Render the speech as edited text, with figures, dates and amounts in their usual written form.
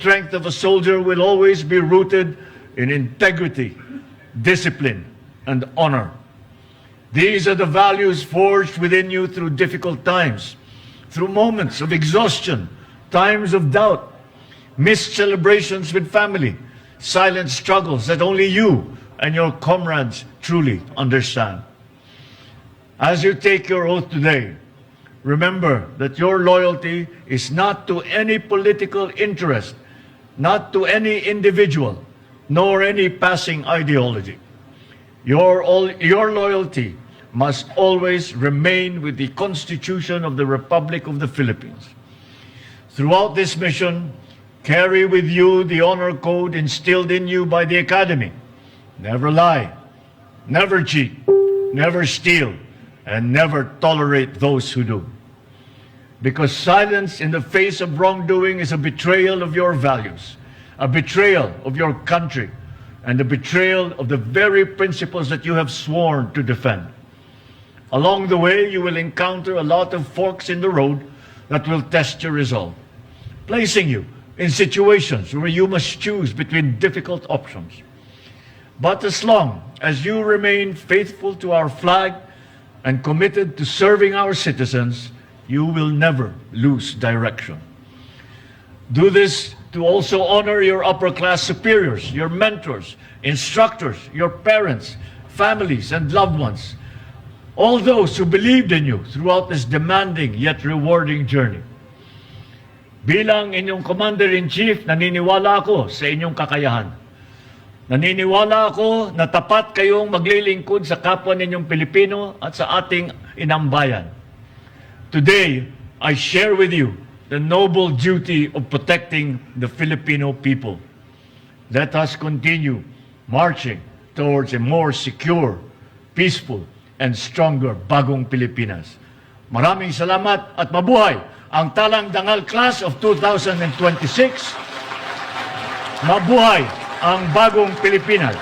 strength of a soldier will always be rooted in integrity, discipline, and honor. These are the values forged within you through difficult times, through moments of exhaustion, times of doubt, missed celebrations with family, silent struggles that only you and your comrades truly understand. As you take your oath today, remember that your loyalty is not to any political interest, not to any individual, nor any passing ideology. Your loyalty must always remain with the Constitution of the Republic of the Philippines. Throughout this mission, carry with you the honor code instilled in you by the Academy. Never lie, never cheat, never steal, and never tolerate those who do. Because silence in the face of wrongdoing is a betrayal of your values, a betrayal of your country, and a betrayal of the very principles that you have sworn to defend. Along the way, you will encounter a lot of forks in the road that will test your resolve, placing you in situations where you must choose between difficult options. But as long as you remain faithful to our flag and committed to serving our citizens, you will never lose direction. Do this to also honor your upper-class superiors, your mentors, instructors, your parents, families, and loved ones, all those who believed in you throughout this demanding yet rewarding journey. Bilang inyong Commander-in-Chief, naniniwala ako sa inyong kakayahan. Naniniwala ako na tapat kayong maglilingkod sa kapwa ninyong Pilipino at sa ating inambayan. Today, I share with you the noble duty of protecting the Filipino people. Let us continue marching towards a more secure, peaceful, and stronger bagong Pilipinas. Maraming salamat at mabuhay ang Talang Dangal Class of 2026. Mabuhay ang bagong Pilipinas.